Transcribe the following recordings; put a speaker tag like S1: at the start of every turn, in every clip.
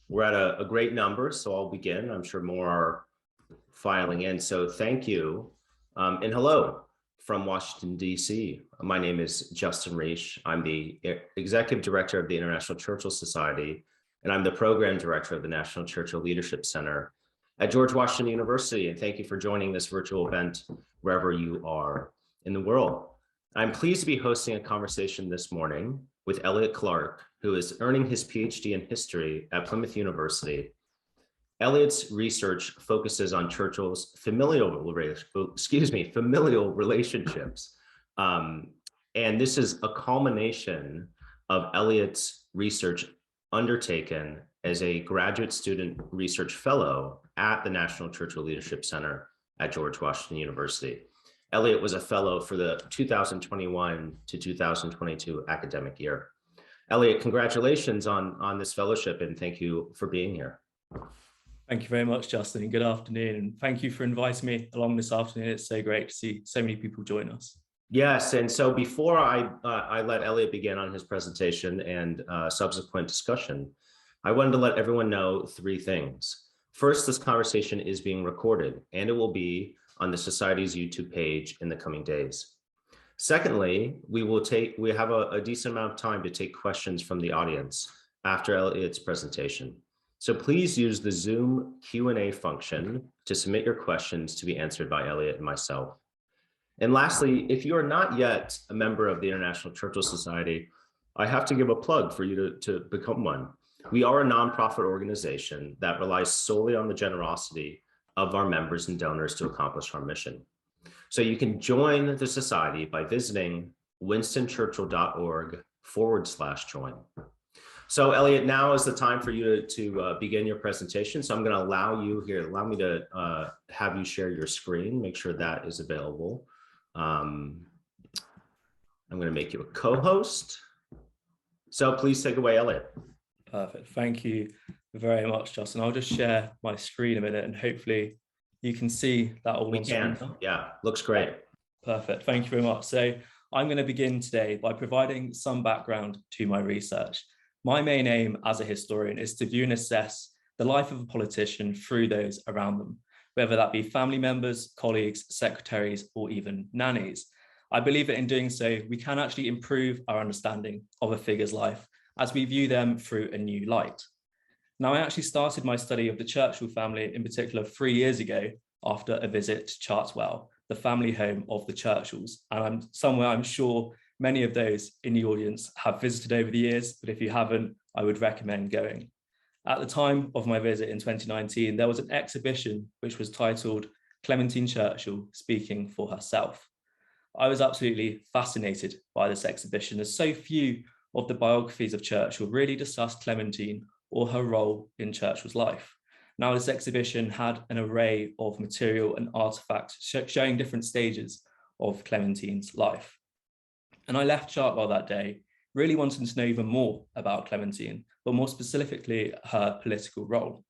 S1: We're at a great number, so I'll begin. I'm sure more are filing in. So thank you. And hello from Washington, D.C. My name is Justin Reash. I'm the Executive Director of the International Churchill Society, and I'm the Program Director of the National Churchill Leadership Center at George Washington University. And thank you for joining this virtual event wherever you are in the world. I'm pleased to be hosting a conversation this morning with Elliot Clark, who is earning his PhD in history at Plymouth University. Elliot's research focuses on Churchill's familial relationships. And this is a culmination of Elliot's research undertaken as a graduate student research fellow at the National Churchill Leadership Center at George Washington University. Elliot was a fellow for the 2021 to 2022 academic year. Elliot, congratulations on this fellowship, and thank you for being here.
S2: Thank you very much, Justin, and good afternoon. And thank you for inviting me along this afternoon. It's so great to see so many people join us.
S1: Yes, and so before I let Elliot begin on his presentation and subsequent discussion, I wanted to let everyone know three things. First, this conversation is being recorded, and it will be on the Society's YouTube page in the coming days. Secondly, we have a decent amount of time to take questions from the audience after Elliot's presentation. So please use the Zoom Q&A function to submit your questions to be answered by Elliot and myself. And lastly, if you are not yet a member of the International Churchill Society, I have to give a plug for you to become one. We are a nonprofit organization that relies solely on the generosity of our members and donors to accomplish our mission. So you can join the society by visiting winstonchurchill.org/join. So Elliot, now is the time for you to begin your presentation. So I'm going to allow me to have you share your screen, make sure that is available. I'm going to make you a co-host. So please take away, Elliot.
S2: Perfect. Thank you very much, Justin. I'll just share my screen a minute and hopefully you can see that all.
S1: We can. Yeah, looks great.
S2: Perfect. Thank you very much. So I'm going to begin today by providing some background to my research. My main aim as a historian is to view and assess the life of a politician through those around them, whether that be family members, colleagues, secretaries, or even nannies. I believe that in doing so, we can actually improve our understanding of a figure's life as we view them through a new light. Now, I actually started my study of the Churchill family in particular 3 years ago after a visit to Chartwell, the family home of the Churchills. And I'm sure many of those in the audience have visited over the years, but if you haven't, I would recommend going. At the time of my visit in 2019, there was an exhibition which was titled Clementine and Churchill Speaking for Herself. I was absolutely fascinated by this exhibition, as so few of the biographies of Churchill really discussed Clementine or her role in Churchill's life. Now, this exhibition had an array of material and artifacts showing different stages of Clementine's life. And I left Chartwell that day really wanting to know even more about Clementine, but more specifically, her political role.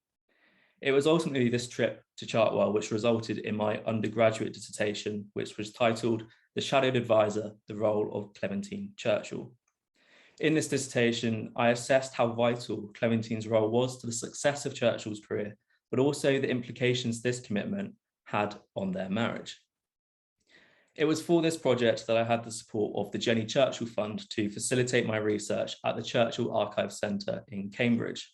S2: It was ultimately this trip to Chartwell which resulted in my undergraduate dissertation, which was titled The Shadowed Advisor, the Role of Clementine Churchill. In this dissertation, I assessed how vital Clementine's role was to the success of Churchill's career, but also the implications this commitment had on their marriage. It was for this project that I had the support of the Jenny Churchill Fund to facilitate my research at the Churchill Archive Center in Cambridge.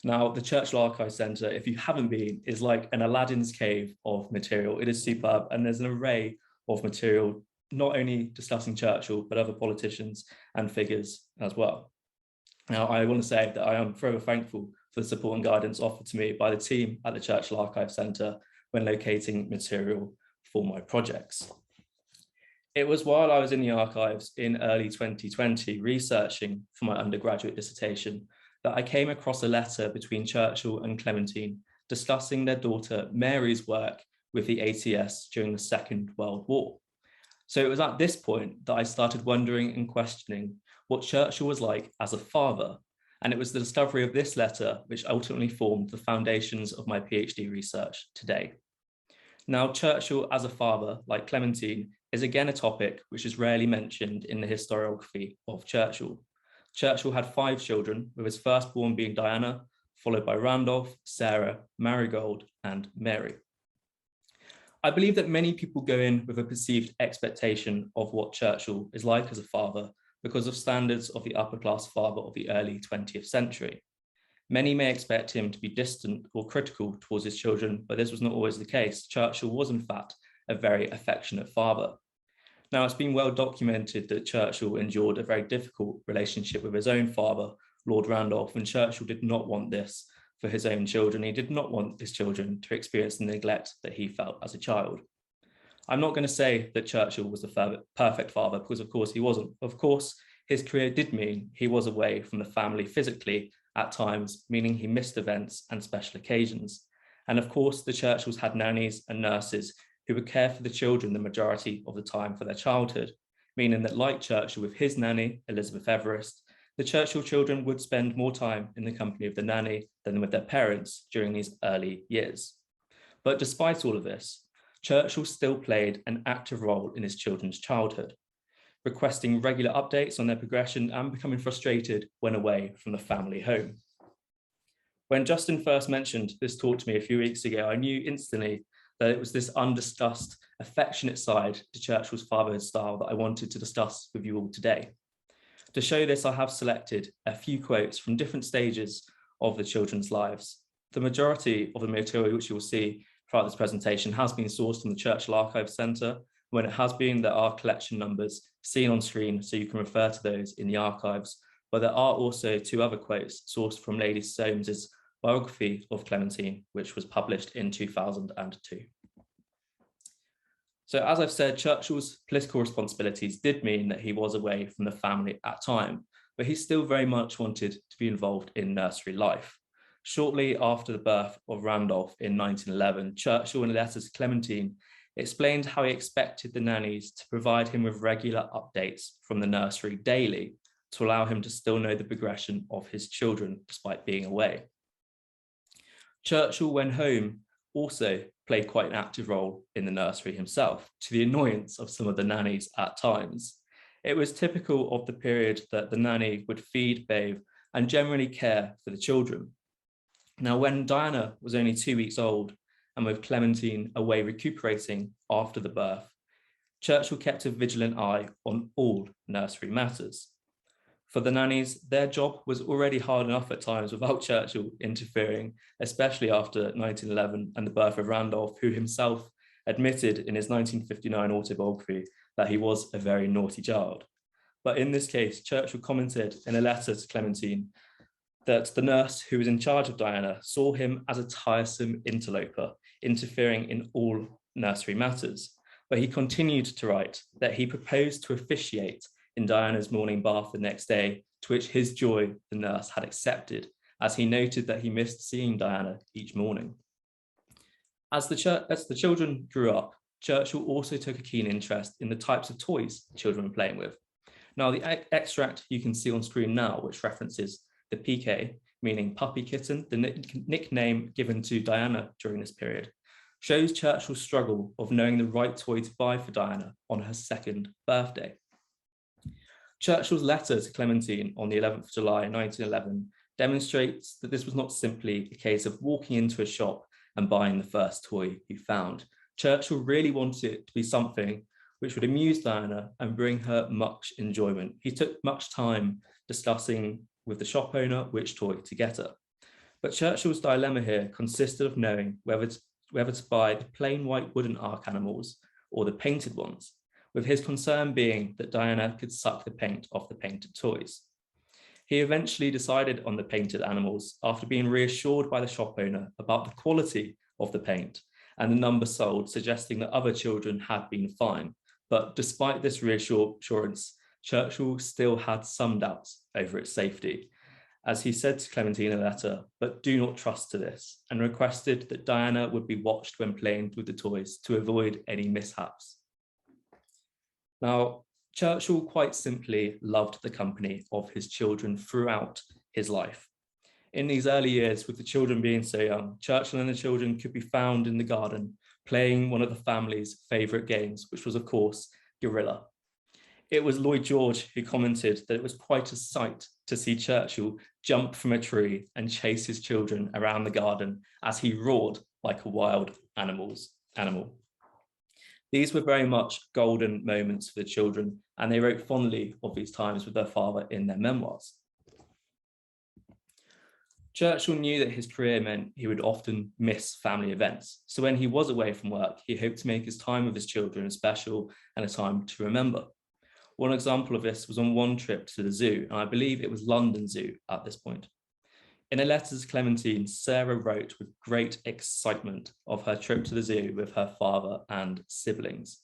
S2: Now, the Churchill Archive Center, if you haven't been, is like an Aladdin's cave of material. It is superb, and there's an array of material not only discussing Churchill, but other politicians and figures as well. Now, I want to say that I am forever thankful for the support and guidance offered to me by the team at the Churchill Archive Center when locating material for my projects. It was while I was in the archives in early 2020, researching for my undergraduate dissertation, that I came across a letter between Churchill and Clementine discussing their daughter Mary's work with the ATS during the Second World War. So it was at this point that I started wondering and questioning what Churchill was like as a father. And it was the discovery of this letter which ultimately formed the foundations of my PhD research today. Now, Churchill as a father, like Clementine, is again a topic which is rarely mentioned in the historiography of Churchill. Churchill had 5 children, with his firstborn being Diana, followed by Randolph, Sarah, Marigold, and Mary. I believe that many people go in with a perceived expectation of what Churchill is like as a father because of standards of the upper class father of the early 20th century. Many may expect him to be distant or critical towards his children, but this was not always the case. Churchill was in fact a very affectionate father. Now, it's been well documented that Churchill endured a very difficult relationship with his own father, Lord Randolph, and Churchill did not want this for his own children. He did not want his children to experience the neglect that he felt as a child. I'm not going to say that Churchill was the perfect father, because of course he wasn't. Of course, his career did mean he was away from the family physically at times, meaning he missed events and special occasions. And of course, the Churchills had nannies and nurses who would care for the children the majority of the time for their childhood, meaning that like Churchill with his nanny, Elizabeth Everest, the Churchill children would spend more time in the company of the nanny than with their parents during these early years. But despite all of this, Churchill still played an active role in his children's childhood, requesting regular updates on their progression and becoming frustrated when away from the family home. When Justin first mentioned this talk to me a few weeks ago, I knew instantly that it was this undiscussed, affectionate side to Churchill's fatherhood style that I wanted to discuss with you all today. To show this, I have selected a few quotes from different stages of the children's lives. The majority of the material which you will see throughout this presentation has been sourced from the Churchill Archives Center. When it has been, there are collection numbers seen on screen, so you can refer to those in the archives. But there are also two other quotes sourced from Lady Soames's Biography of Clementine, which was published in 2002. So as I've said, Churchill's political responsibilities did mean that he was away from the family at time, but he still very much wanted to be involved in nursery life. Shortly after the birth of Randolph in 1911, Churchill, in a letter to Clementine, explained how he expected the nannies to provide him with regular updates from the nursery daily to allow him to still know the progression of his children despite being away. Churchill, when home, also played quite an active role in the nursery himself, to the annoyance of some of the nannies at times. It was typical of the period that the nanny would feed, bathe, and generally care for the children. Now, when Diana was only 2 weeks old and with Clementine away recuperating after the birth, Churchill kept a vigilant eye on all nursery matters. For the nannies, their job was already hard enough at times without Churchill interfering, especially after 1911 and the birth of Randolph, who himself admitted in his 1959 autobiography that he was a very naughty child. But in this case, Churchill commented in a letter to Clementine that the nurse who was in charge of Diana saw him as a tiresome interloper, interfering in all nursery matters. But he continued to write that he proposed to officiate in Diana's morning bath the next day, to which his joy the nurse had accepted, as he noted that he missed seeing Diana each morning. As the children grew up, Churchill also took a keen interest in the types of toys children were playing with. Now, the extract you can see on screen now, which references the PK, meaning puppy kitten, the nickname given to Diana during this period, shows Churchill's struggle of knowing the right toy to buy for Diana on her 2nd birthday. Churchill's letter to Clementine on the 11th of July 1911 demonstrates that this was not simply a case of walking into a shop and buying the first toy he found. Churchill really wanted it to be something which would amuse Diana and bring her much enjoyment. He took much time discussing with the shop owner which toy to get her. But Churchill's dilemma here consisted of knowing whether to buy the plain white wooden ark animals or the painted ones, with his concern being that Diana could suck the paint off the painted toys. He eventually decided on the painted animals after being reassured by the shop owner about the quality of the paint and the number sold, suggesting that other children had been fine. But despite this reassurance, Churchill still had some doubts over its safety, as he said to Clementine in a letter, "But do not trust to this," and requested that Diana would be watched when playing with the toys to avoid any mishaps. Now, Churchill quite simply loved the company of his children throughout his life. In these early years, with the children being so young, Churchill and the children could be found in the garden playing one of the family's favourite games, which was, of course, Gorilla. It was Lloyd George who commented that it was quite a sight to see Churchill jump from a tree and chase his children around the garden as he roared like a wild animal. These were very much golden moments for the children, and they wrote fondly of these times with their father in their memoirs. Churchill knew that his career meant he would often miss family events. So when he was away from work, he hoped to make his time with his children special and a time to remember. One example of this was on one trip to the zoo, and I believe it was London Zoo at this point. In a letter to Clementine, Sarah wrote with great excitement of her trip to the zoo with her father and siblings.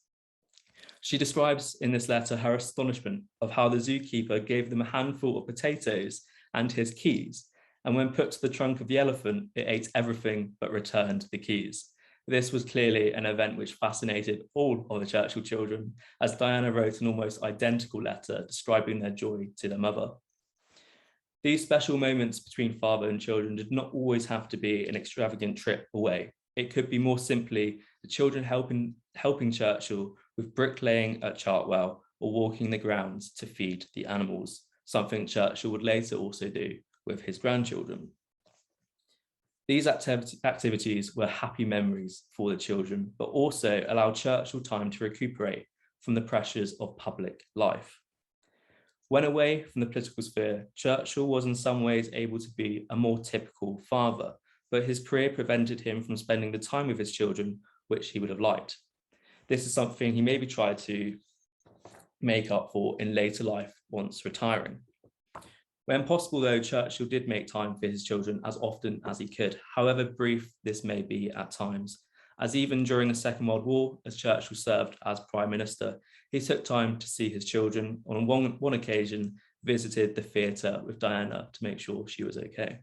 S2: She describes in this letter her astonishment of how the zookeeper gave them a handful of potatoes and his keys, and when put to the trunk of the elephant, it ate everything but returned the keys. This was clearly an event which fascinated all of the Churchill children, as Diana wrote an almost identical letter describing their joy to their mother. These special moments between father and children did not always have to be an extravagant trip away. It could be more simply the children helping Churchill with bricklaying at Chartwell or walking the grounds to feed the animals, something Churchill would later also do with his grandchildren. These activities were happy memories for the children, but also allowed Churchill time to recuperate from the pressures of public life. When away from the political sphere, Churchill was in some ways able to be a more typical father, but his career prevented him from spending the time with his children, which he would have liked. This is something he maybe tried to make up for in later life once retiring. When possible, though, Churchill did make time for his children as often as he could, however brief this may be at times, as even during the Second World War, as Churchill served as Prime Minister, he took time to see his children. On one occasion, visited the theatre with Diana to make sure she was okay.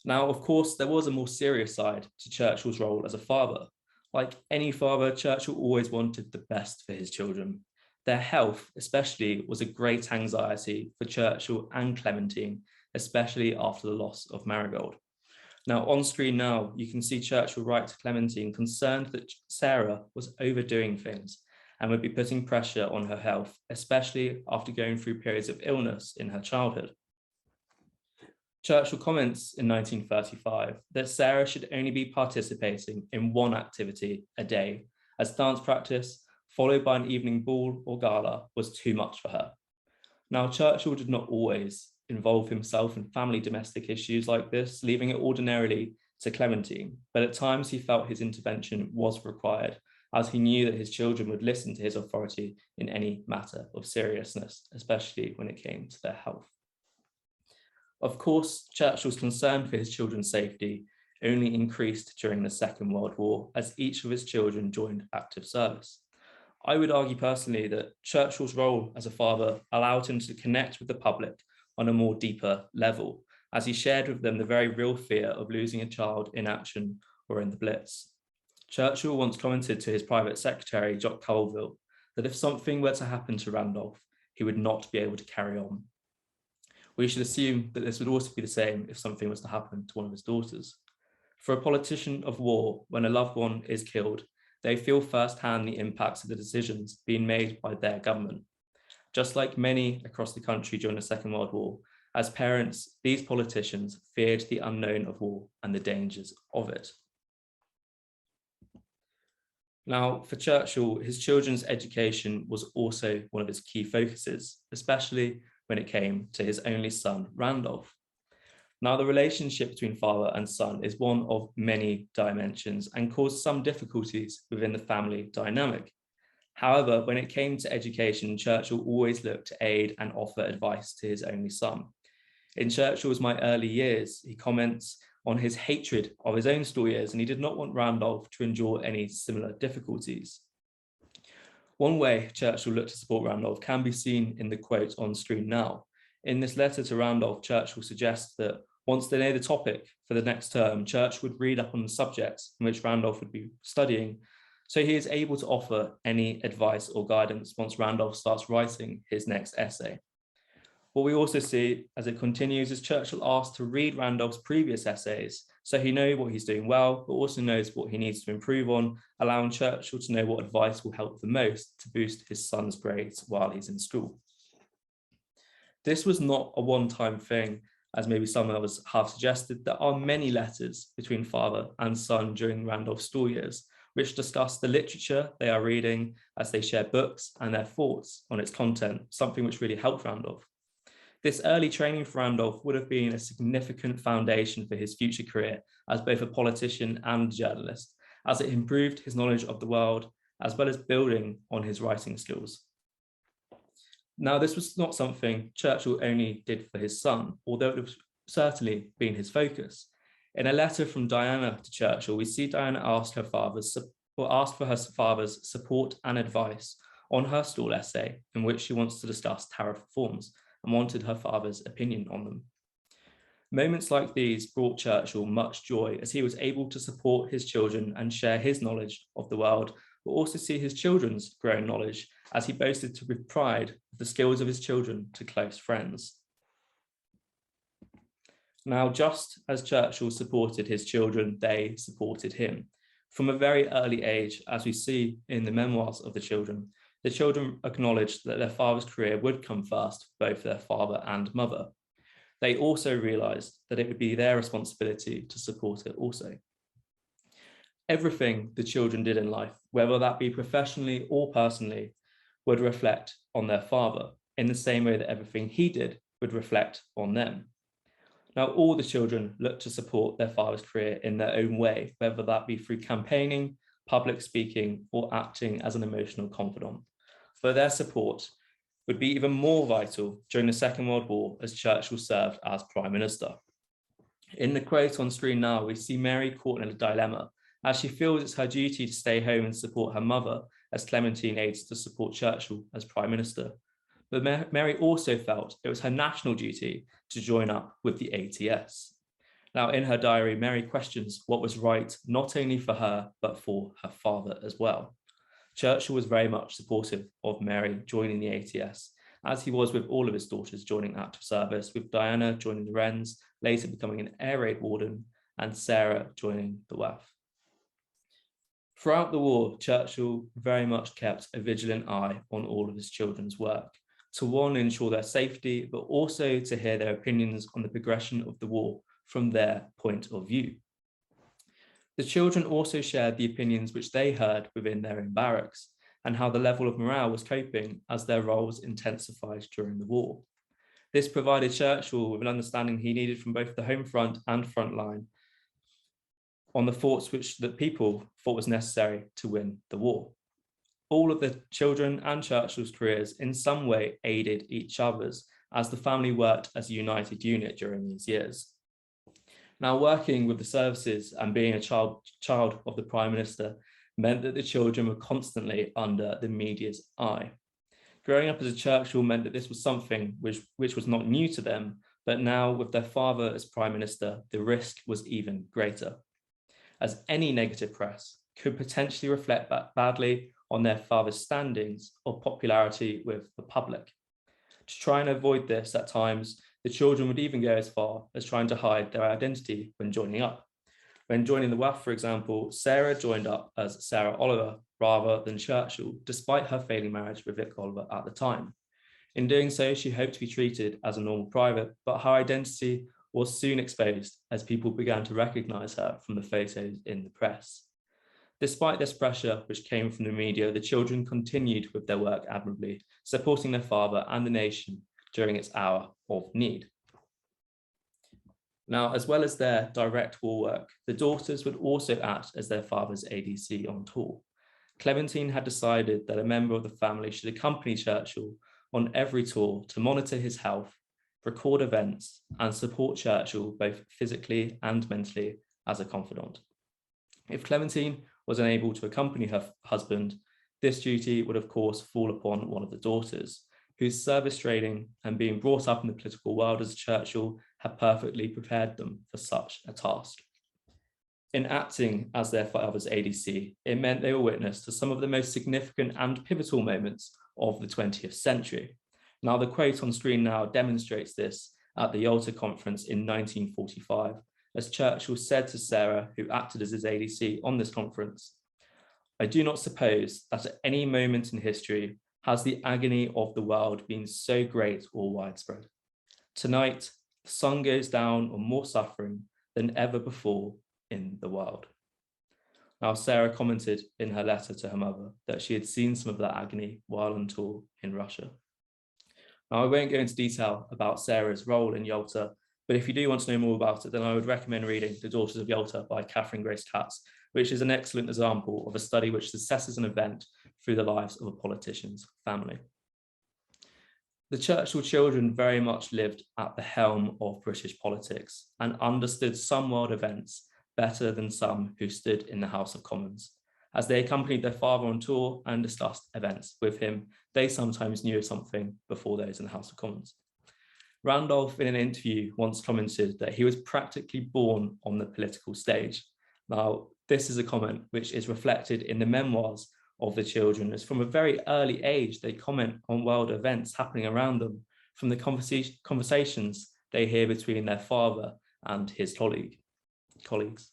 S2: Now, of course, there was a more serious side to Churchill's role as a father. Like any father, Churchill always wanted the best for his children. Their health, especially, was a great anxiety for Churchill and Clementine, especially after the loss of Marigold. Now, on screen now, you can see Churchill write to Clementine, concerned that Sarah was overdoing things and would be putting pressure on her health, especially after going through periods of illness in her childhood. Churchill comments in 1935 that Sarah should only be participating in one activity a day, as dance practice, followed by an evening ball or gala, was too much for her. Now, Churchill did not always involve himself in family domestic issues like this, leaving it ordinarily to Clementine, but at times he felt his intervention was required, as he knew that his children would listen to his authority in any matter of seriousness, especially when it came to their health. Of course, Churchill's concern for his children's safety only increased during the Second World War, as each of his children joined active service. I would argue personally that Churchill's role as a father allowed him to connect with the public on a more deeper level, as he shared with them the very real fear of losing a child in action or in the Blitz. Churchill once commented to his private secretary, Jock Colville, that if something were to happen to Randolph, he would not be able to carry on. We should assume that this would also be the same if something was to happen to one of his daughters. For a politician of war, when a loved one is killed, they feel firsthand the impacts of the decisions being made by their government. Just like many across the country during the Second World War, as parents, these politicians feared the unknown of war and the dangers of it. Now, for Churchill, his children's education was also one of his key focuses, especially when it came to his only son, Randolph. Now, the relationship between father and son is one of many dimensions and caused some difficulties within the family dynamic. However, when it came to education, Churchill always looked to aid and offer advice to his only son. In Churchill's My Early Years, he comments on his hatred of his own school years, and he did not want Randolph to endure any similar difficulties. One way Churchill looked to support Randolph can be seen in the quote on screen now. In this letter to Randolph, Churchill suggests that once they know the topic for the next term, Churchill would read up on the subjects in which Randolph would be studying, so he is able to offer any advice or guidance once Randolph starts writing his next essay. What we also see as it continues is Churchill asked to read Randolph's previous essays, so he knows what he's doing well, but also knows what he needs to improve on, allowing Churchill to know what advice will help the most to boost his son's grades while he's in school. This was not a one-time thing, as maybe some of us have suggested. There are many letters between father and son during Randolph's school years, which discuss the literature they are reading as they share books and their thoughts on its content, something which really helped Randolph. This early training for Randolph would have been a significant foundation for his future career as both a politician and journalist, as it improved his knowledge of the world, as well as building on his writing skills. Now, this was not something Churchill only did for his son, although it was certainly been his focus. In a letter from Diana to Churchill, we see Diana ask for her father's support and advice on her stall essay, in which she wants to discuss tariff reforms and wanted her father's opinion on them. Moments like these brought Churchill much joy, as he was able to support his children and share his knowledge of the world, but also see his children's growing knowledge, as he boasted with pride of the skills of his children to close friends. Now, just as Churchill supported his children, they supported him. From a very early age, as we see in the memoirs of the children acknowledged that their father's career would come first for both their father and mother. They also realised that it would be their responsibility to support it also. Everything the children did in life, whether that be professionally or personally, would reflect on their father, in the same way that everything he did would reflect on them. Now, all the children looked to support their father's career in their own way, whether that be through campaigning, public speaking, or acting as an emotional confidant. But their support would be even more vital during the Second World War, as Churchill served as Prime Minister. In the quote on screen now, we see Mary caught in a dilemma, as she feels it's her duty to stay home and support her mother, as Clementine aids to support Churchill as Prime Minister. But Mary also felt it was her national duty to join up with the ATS. Now, in her diary, Mary questions what was right, not only for her, but for her father as well. Churchill was very much supportive of Mary joining the ATS, as he was with all of his daughters joining active service, with Diana joining the Wrens, later becoming an air raid warden, and Sarah joining the WAF. Throughout the war, Churchill very much kept a vigilant eye on all of his children's work, to one, ensure their safety, but also to hear their opinions on the progression of the war from their point of view. The children also shared the opinions which they heard within their own barracks, and how the level of morale was coping as their roles intensified during the war. This provided Churchill with an understanding he needed from both the home front and front line on the thoughts that people thought was necessary to win the war. All of the children and Churchill's careers in some way aided each other's, as the family worked as a united unit during these years. Now, working with the services and being a child of the Prime Minister meant that the children were constantly under the media's eye. Growing up as a Churchill meant that this was something which was not new to them, but now with their father as Prime Minister, the risk was even greater, as any negative press could potentially reflect badly on their father's standings or popularity with the public. To try and avoid this, at times, the children would even go as far as trying to hide their identity when joining up. When joining the WAF, for example, Sarah joined up as Sarah Oliver rather than Churchill, despite her failing marriage with Vic Oliver at the time. In doing so, she hoped to be treated as a normal private, but her identity was soon exposed as people began to recognise her from the photos in the press. Despite this pressure, which came from the media, the children continued with their work admirably, supporting their father and the nation during its hour of need. Now, as well as their direct war work, the daughters would also act as their father's ADC on tour. Clementine had decided that a member of the family should accompany Churchill on every tour to monitor his health, record events, and support Churchill both physically and mentally as a confidant. If Clementine was unable to accompany her husband, this duty would of course fall upon one of the daughters, whose service training and being brought up in the political world as Churchill had perfectly prepared them for such a task. In acting as their father's ADC, it meant they were witness to some of the most significant and pivotal moments of the 20th century. Now, the quote on screen now demonstrates this at the Yalta Conference in 1945, as Churchill said to Sarah, who acted as his ADC on this conference, "I do not suppose that at any moment in history Has the agony of the world been so great or widespread? Tonight, the sun goes down on more suffering than ever before in the world. Now, Sarah commented in her letter to her mother that she had seen some of that agony while on tour in Russia. Now, I won't go into detail about Sarah's role in Yalta, but if you do want to know more about it, then I would recommend reading The Daughters of Yalta by Catherine Grace Katz, which is an excellent example of a study which assesses an event through the lives of a politician's family. The Churchill children very much lived at the helm of British politics and understood some world events better than some who stood in the House of Commons. As they accompanied their father on tour and discussed events with him, they sometimes knew of something before those in the House of Commons. Randolph, in an interview, once commented that he was practically born on the political stage. Now, this is a comment which is reflected in the memoirs of the children, as from a very early age, they comment on world events happening around them from the conversations they hear between their father and his colleagues.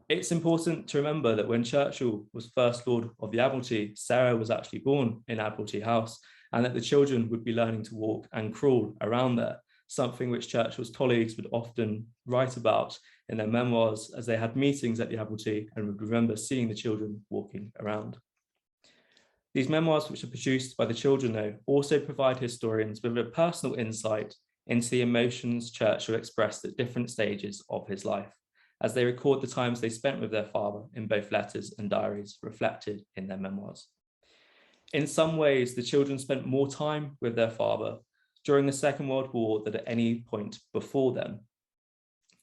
S2: It's important to remember that when Churchill was First Lord of the Admiralty, Sarah was actually born in Admiralty House, and that the children would be learning to walk and crawl around there, something which Churchill's colleagues would often write about in their memoirs as they had meetings at the Admiralty and would remember seeing the children walking around. These memoirs, which are produced by the children, though, also provide historians with a personal insight into the emotions Churchill expressed at different stages of his life, as they record the times they spent with their father in both letters and diaries reflected in their memoirs. In some ways, the children spent more time with their father during the Second World War than at any point before then.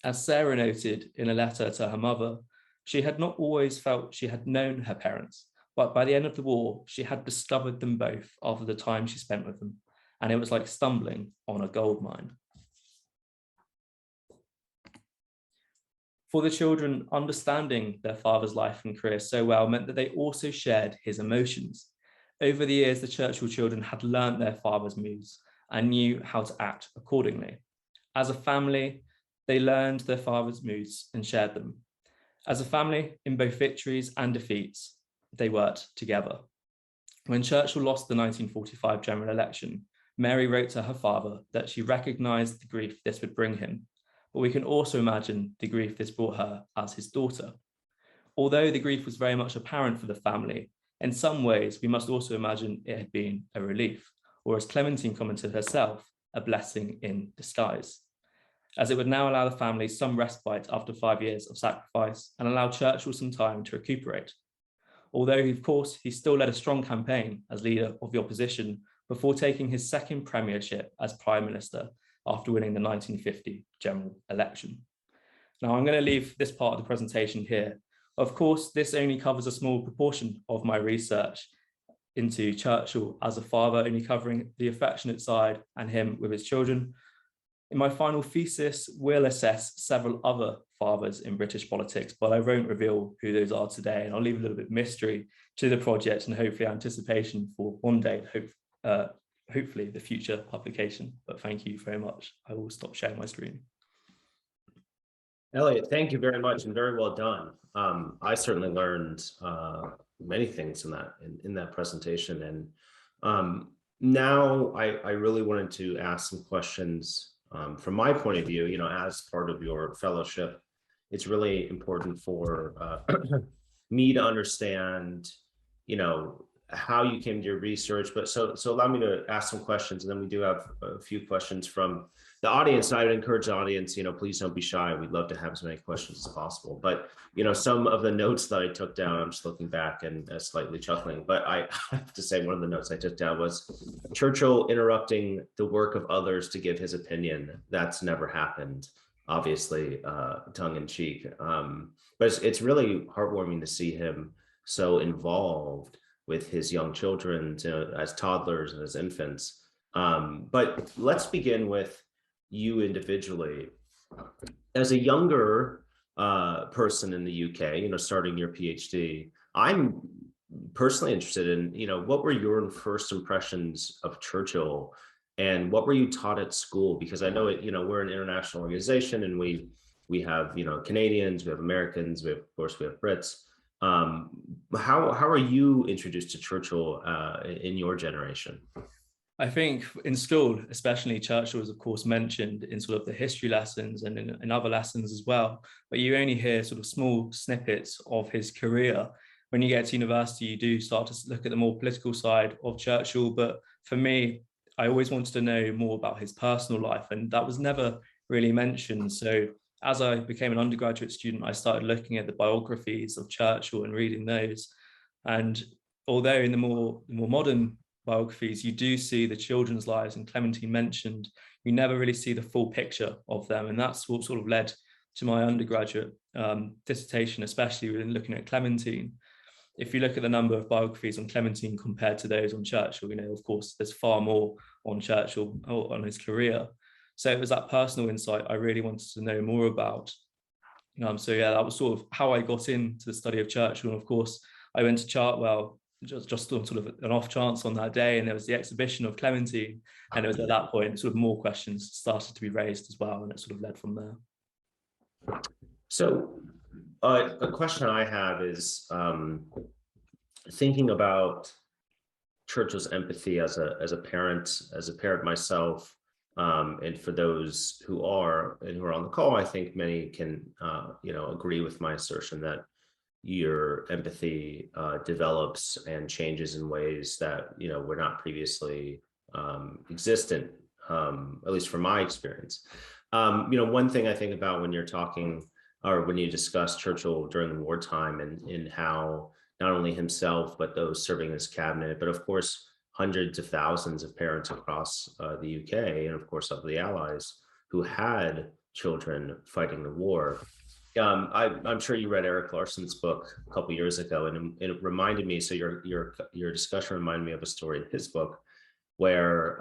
S2: As Sarah noted in a letter to her mother, she had not always felt she had known her parents, but by the end of the war, she had discovered them both after the time she spent with them, and it was like stumbling on a gold mine. For the children, understanding their father's life and career so well meant that they also shared his emotions. Over the years, the Churchill children had learnt their father's moods and knew how to act accordingly. As a family, they learned their father's moods and shared them. As a family, in both victories and defeats, they worked together. When Churchill lost the 1945 general election, Mary wrote to her father that she recognised the grief this would bring him, but we can also imagine the grief this brought her as his daughter. Although the grief was very much apparent for the family, in some ways we must also imagine it had been a relief, or as Clementine commented herself, a blessing in disguise, as it would now allow the family some respite after 5 years of sacrifice and allow Churchill some time to recuperate. Although, of course, he still led a strong campaign as leader of the opposition before taking his second premiership as Prime Minister after winning the 1950 general election. Now, I'm going to leave this part of the presentation here. Of course, this only covers a small proportion of my research into Churchill as a father, only covering the affectionate side and him with his children. In my final thesis, we'll assess several other fathers in British politics, but I won't reveal who those are today, and I'll leave a little bit of mystery to the project and hopefully anticipation for one day, hopefully the future publication. But thank you very much. I will stop sharing my screen.
S1: Elliot, thank you very much and very well done. I certainly learned many things in that presentation, and now I really wanted to ask some questions from my point of view. You know, as part of your fellowship, it's really important for me to understand, you know, how you came to your research. But so allow me to ask some questions, and then we do have a few questions from the audience. I would encourage the audience, you know, please don't be shy. We'd love to have as many questions as possible. But, you know, some of the notes that I took down, I'm just looking back and slightly chuckling, but I have to say one of the notes I took down was Churchill interrupting the work of others to give his opinion. That's never happened, obviously, tongue in cheek. But it's really heartwarming to see him so involved with his young children, as toddlers and as infants. But let's begin with you individually. As a younger person in the UK, you know, starting your PhD, I'm personally interested in, you know, what were your first impressions of Churchill and what were you taught at school? Because I know it, you know, we're an international organization and we have, you know, Canadians, we have Americans, of course we have Brits. How are you introduced to Churchill in your generation?
S2: I think in school, especially, Churchill was, of course, mentioned in sort of the history lessons and in other lessons as well. But you only hear sort of small snippets of his career. When you get to university, you do start to look at the more political side of Churchill. But for me, I always wanted to know more about his personal life, and that was never really mentioned. So as I became an undergraduate student, I started looking at the biographies of Churchill and reading those. And although in the more modern biographies, you do see the children's lives, and Clementine mentioned, you never really see the full picture of them. And that's what sort of led to my undergraduate dissertation, especially when looking at Clementine. If you look at the number of biographies on Clementine compared to those on Churchill, of course, there's far more on Churchill or on his career. So it was that personal insight I really wanted to know more about. So yeah, that was sort of how I got into the study of Churchill. And of course, I went to Chartwell just on sort of an off chance on that day, and there was the exhibition of Clementine, and it was at that point sort of more questions started to be raised as well, and it sort of led from there.
S1: So a question I have is thinking about Churchill's empathy as a parent myself, and for those who are on the call, I think many can agree with my assertion that your empathy develops and changes in ways that were not previously existent, at least from my experience. One thing I think about when you're talking or when you discuss Churchill during the wartime and how not only himself but those serving in his cabinet, but of course hundreds of thousands of parents across the UK and of course of the Allies who had children fighting the war. I'm sure you read Eric Larson's book a couple years ago, and it reminded me. So your discussion reminded me of a story in his book where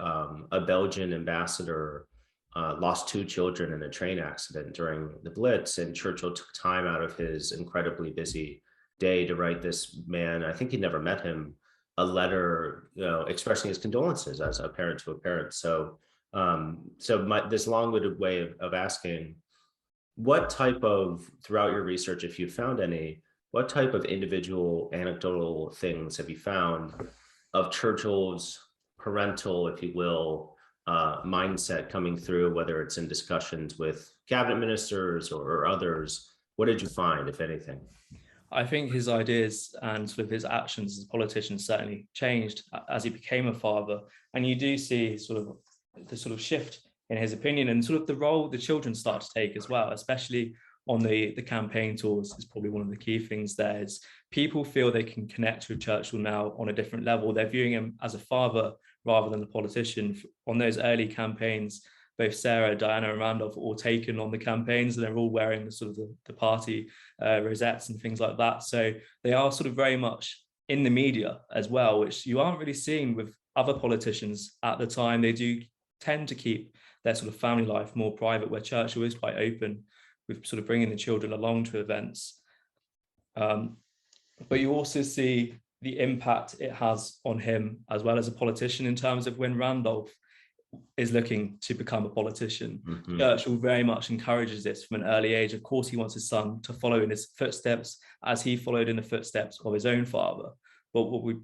S1: a Belgian ambassador lost 2 children in a train accident during the Blitz, and Churchill took time out of his incredibly busy day to write this man, I think he'd never met him, a letter, expressing his condolences as a parent to a parent. So, this long-winded way of asking, what type of, throughout your research, if you found any, what type of individual anecdotal things have you found of Churchill's parental, if you will, mindset coming through, whether it's in discussions with cabinet ministers or others? What did you find, if anything?
S2: I think his ideas and sort of his actions as a politician certainly changed as he became a father. And you do see sort of the sort of shift in his opinion and sort of the role the children start to take as well, especially on the campaign tours is probably one of the key things there. Is people feel they can connect with Churchill now on a different level. They're viewing him as a father rather than a politician. On those early campaigns, both Sarah, Diana and Randolph were all taken on the campaigns, and they're all wearing the sort of the party rosettes and things like that. So they are sort of very much in the media as well, which you aren't really seeing with other politicians at the time. They do tend to keep their sort of family life more private, where Churchill is quite open with sort of bringing the children along to events. But you also see the impact it has on him as well as a politician in terms of when Randolph is looking to become a politician. Mm-hmm. Churchill very much encourages this from an early age. Of course, he wants his son to follow in his footsteps as he followed in the footsteps of his own father. But what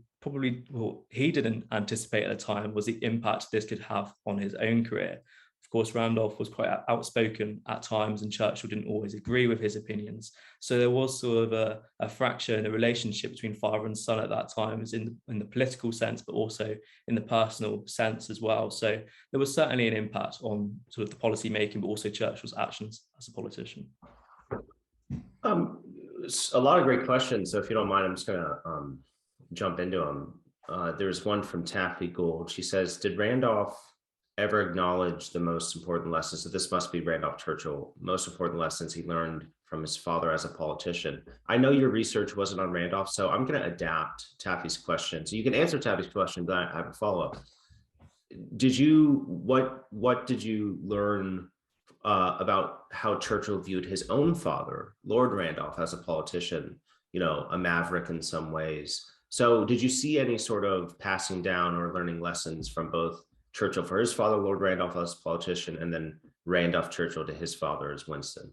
S2: he didn't anticipate at the time was the impact this could have on his own career. Of course, Randolph was quite outspoken at times, and Churchill didn't always agree with his opinions. So there was sort of a fracture in the relationship between father and son at that time, in the political sense, but also in the personal sense as well. So there was certainly an impact on sort of the policy making, but also Churchill's actions as a politician.
S1: A lot of great questions. So if you don't mind, I'm just going to jump into them. There's one from Taffy Gould. She says, did Randolph ever acknowledge the most important lessons? So this must be Randolph Churchill, most important lessons he learned from his father as a politician. I know your research wasn't on Randolph, so I'm going to adapt Taffy's question. So you can answer Taffy's question, but I have a follow-up. What did you learn about how Churchill viewed his own father, Lord Randolph, as a politician, a maverick in some ways? So did you see any sort of passing down or learning lessons from both Churchill for his father, Lord Randolph, as a politician, and then Randolph Churchill to his father as Winston?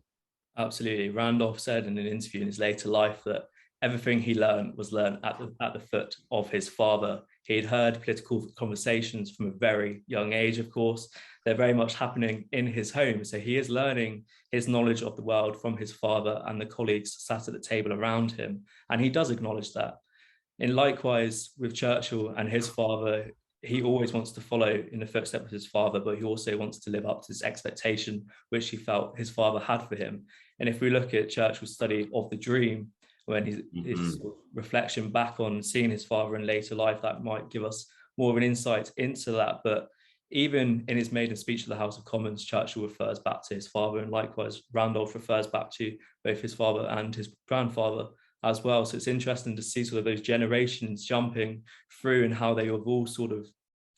S2: Absolutely. Randolph said in an interview in his later life that everything he learned was learned at the foot of his father. He'd heard political conversations from a very young age, of course. They're very much happening in his home. So he is learning his knowledge of the world from his father and the colleagues sat at the table around him. And he does acknowledge that. And likewise with Churchill and his father, he always wants to follow in the footsteps of his father, but he also wants to live up to this expectation which he felt his father had for him. And if we look at Churchill's study of the dream, when his reflection back on seeing his father in later life, that might give us more of an insight into that. But even in his maiden speech to the House of Commons, Churchill refers back to his father, and likewise Randolph refers back to both his father and his grandfather as well. So it's interesting to see sort of those generations jumping through and how they have all sort of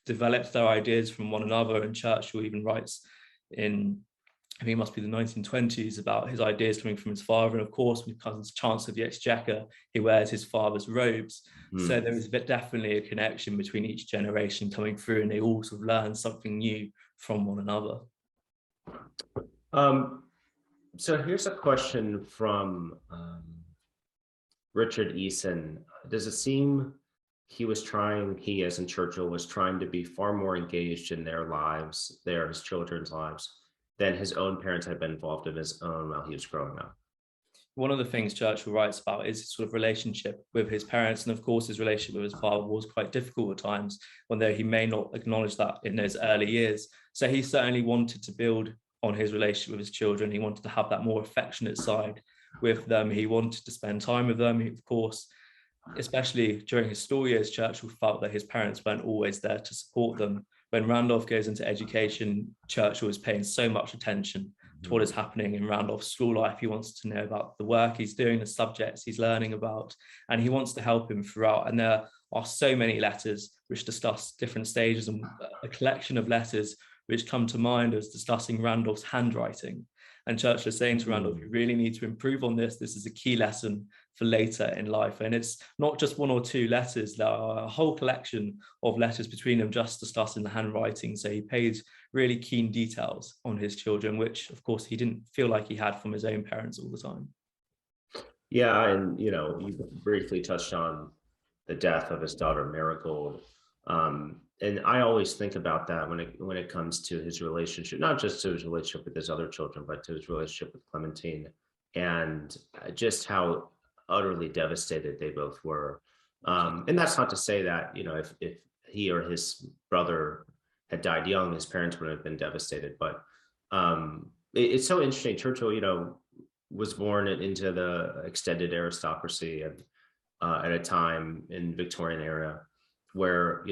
S2: developed their ideas from one another. And Churchill even writes in, I think it must be the 1920s, about his ideas coming from his father. And of course, when he becomes Chancellor of the Exchequer, he wears his father's robes. So there is definitely a connection between each generation coming through, and they all sort of learn something new from one another.
S1: So here's a question from Richard Eason. Does it seem he as in Churchill was trying to be far more engaged in their lives, his children's lives, than his own parents had been involved in his own while he was growing up?
S2: One of the things Churchill writes about is his sort of relationship with his parents. And of course, his relationship with his father was quite difficult at times, although he may not acknowledge that in those early years. So he certainly wanted to build on his relationship with his children. He wanted to have that more affectionate side with them. He wanted to spend time with them. Of course, especially during his school years, Churchill felt that his parents weren't always there to support them. When Randolph goes into education, Churchill is paying so much attention to what is happening in Randolph's school life. He wants to know about the work he's doing, the subjects he's learning about, and he wants to help him throughout. And there are so many letters which discuss different stages, and a collection of letters which come to mind as discussing Randolph's handwriting. And Churchill is saying to Randolph, you really need to improve on this. This is a key lesson for later in life. And it's not just one or two letters. There are a whole collection of letters between them just discussing the handwriting. So he paid really keen details on his children, which of course he didn't feel like he had from his own parents all the time.
S1: Yeah, and you briefly touched on the death of his daughter Marigold. And I always think about that when it comes to his relationship, not just to his relationship with his other children, but to his relationship with Clementine, and just how utterly devastated they both were. And that's not to say that, if he or his brother had died young, his parents would have been devastated. But it's so interesting. Churchill, was born into the extended aristocracy and at a time in Victorian era where,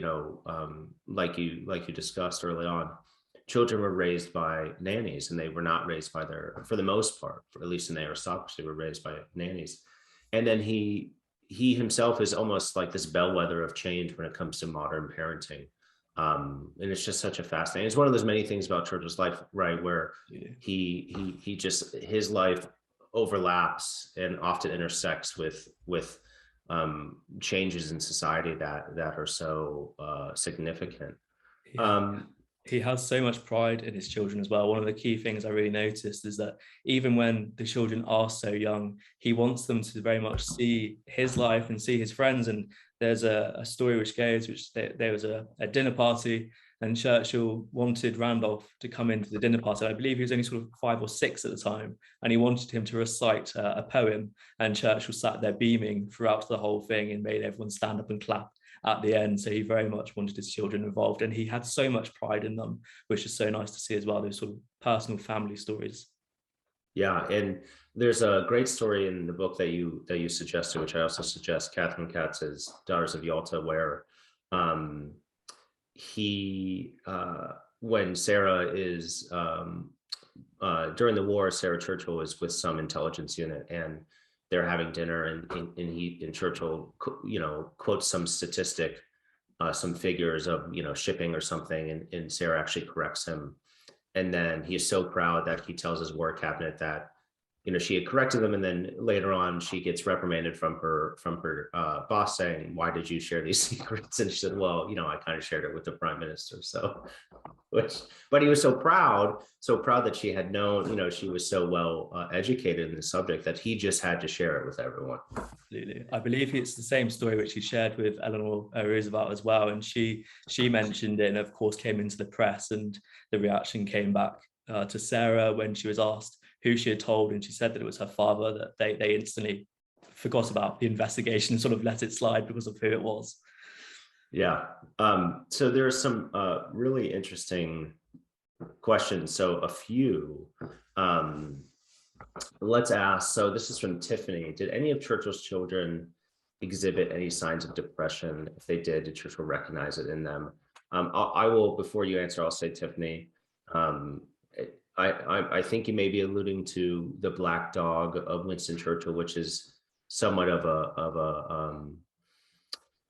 S1: like you discussed early on, children were raised by nannies, and they were not raised by for the most part, at least in the aristocracy, were raised by nannies. And then he himself is almost like this bellwether of change when it comes to modern parenting. And it's just such a fascinating, it's one of those many things about Churchill's life, right, where his life overlaps and often intersects with changes in society that are so significant.
S2: He has so much pride in his children as well. One of the key things I really noticed is that even when the children are so young, he wants them to very much see his life and see his friends. And there's a story which goes, there was a dinner party, and Churchill wanted Randolph to come into the dinner party. I believe he was only sort of 5 or 6 at the time, and he wanted him to recite a poem, and Churchill sat there beaming throughout the whole thing and made everyone stand up and clap at the end. So he very much wanted his children involved, and he had so much pride in them, which is so nice to see as well, those sort of personal family stories.
S1: Yeah, and there's a great story in the book that you suggested, which I also suggest, Catherine Katz's Daughters of Yalta, where when Sarah is during the war, Sarah Churchill is with some intelligence unit, and they're having dinner, and Churchill quotes some statistic, some figures of shipping or something, and Sarah actually corrects him, and then he is so proud that he tells his war cabinet that she had corrected them, and then later on she gets reprimanded from her boss saying, "Why did you share these secrets?" And she said, "Well, I kind of shared it with the prime minister." So, but he was so proud that she had known, she was so well educated in the subject that he just had to share it with everyone.
S2: Absolutely. I believe it's the same story which he shared with Eleanor Roosevelt as well. And she mentioned it, and of course came into the press, and the reaction came back to Sarah when she was asked who she had told, and she said that it was her father, that they instantly forgot about the investigation, sort of let it slide because of who it was.
S1: Yeah. So there are some really interesting questions. So a few. Let's ask. So this is from Tiffany. Did any of Churchill's children exhibit any signs of depression? If they did Churchill recognize it in them? I will, before you answer, I'll say, Tiffany, I think you may be alluding to the black dog of Winston Churchill, which is somewhat of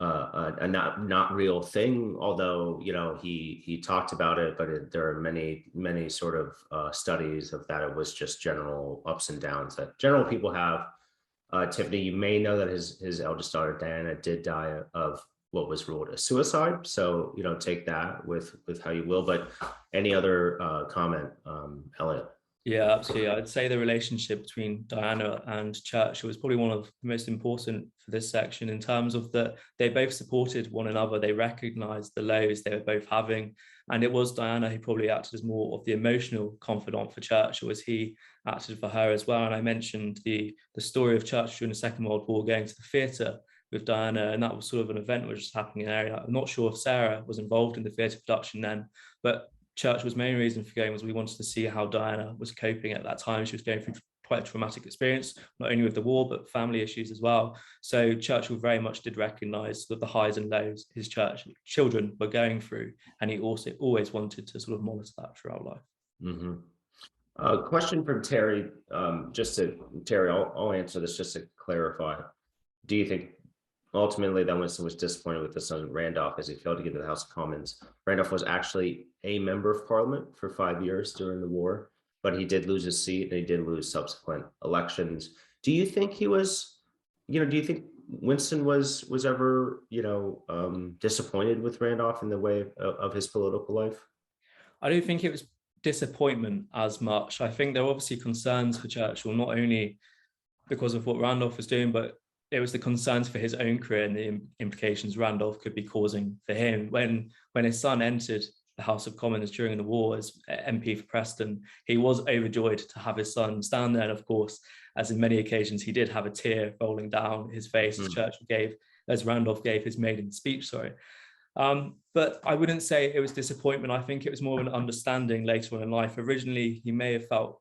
S1: a not real thing, although he talked about it, but there are many sort of studies of that. It was just general ups and downs that general people have. Tiffany, you may know that his eldest daughter Diana did die of what was ruled a suicide, so take that with how you will. But any other comment, Elliot?
S2: Yeah, absolutely. I'd say the relationship between Diana and Churchill was probably one of the most important for this section, in terms of that they both supported one another. They recognized the lows they were both having. And it was Diana who probably acted as more of the emotional confidant for Churchill, as he acted for her as well. And I mentioned the story of Churchill during the Second World War going to the theatre with Diana, and that was sort of an event which was happening in the area. I'm not sure if Sarah was involved in the theatre production then, but Churchill's main reason for going was we wanted to see how Diana was coping at that time. She was going through quite a traumatic experience, not only with the war, but family issues as well. So Churchill very much did recognise the highs and lows his children were going through, and he also always wanted to sort of monitor that throughout life.
S1: Mm-hmm. Question from Terry. Terry, I'll answer this just to clarify. Do you think ultimately that Winston was disappointed with his son Randolph as he failed to get to the House of Commons? Randolph was actually a member of Parliament for 5 years during the war, but he did lose his seat and he did lose subsequent elections. Do you think he was, do you think Winston was ever, disappointed with Randolph in the way of his political life?
S2: I don't think it was disappointment as much. I think there were obviously concerns for Churchill, not only because of what Randolph was doing, but it was the concerns for his own career and the implications Randolph could be causing for him. When his son entered the House of Commons during the war as MP for Preston, he was overjoyed to have his son stand there. And of course, as in many occasions, he did have a tear rolling down his face as Randolph gave his maiden speech, but I wouldn't say it was disappointment. I think it was more of an understanding later on in life. Originally, he may have felt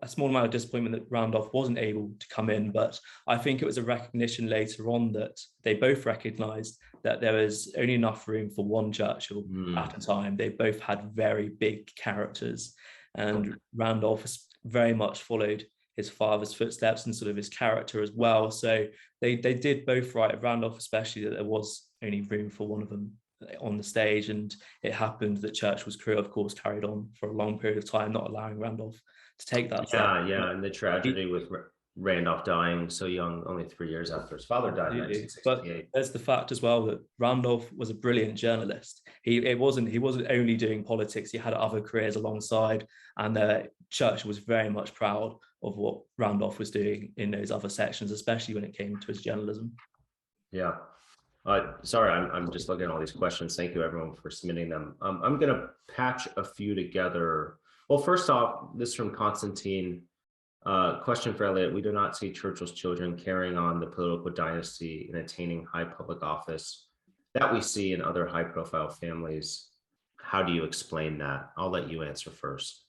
S2: a small amount of disappointment that Randolph wasn't able to come in, but I think it was a recognition later on that they both recognized that there was only enough room for one Churchill at a time. They both had very big characters, and Randolph very much followed his father's footsteps and sort of his character as well. So they did both right, Randolph especially, that there was only room for one of them on the stage. And it happened that Churchill's career, of course, carried on for a long period of time, not allowing Randolph to take that step.
S1: Yeah, and the tragedy with Randolph dying so young, only 3 years after his father died in 1968.
S2: But there's the fact as well that Randolph was a brilliant journalist. He wasn't only doing politics, he had other careers alongside, and Churchill was very much proud of what Randolph was doing in those other sections, especially when it came to his journalism.
S1: Yeah. Sorry, I'm just looking at all these questions. Thank you everyone for submitting them. I'm going to patch a few together. Well, first off, this is from Constantine. Question for Elliot. We do not see Churchill's children carrying on the political dynasty and attaining high public office that we see in other high-profile families. How do you explain that? I'll let you answer first.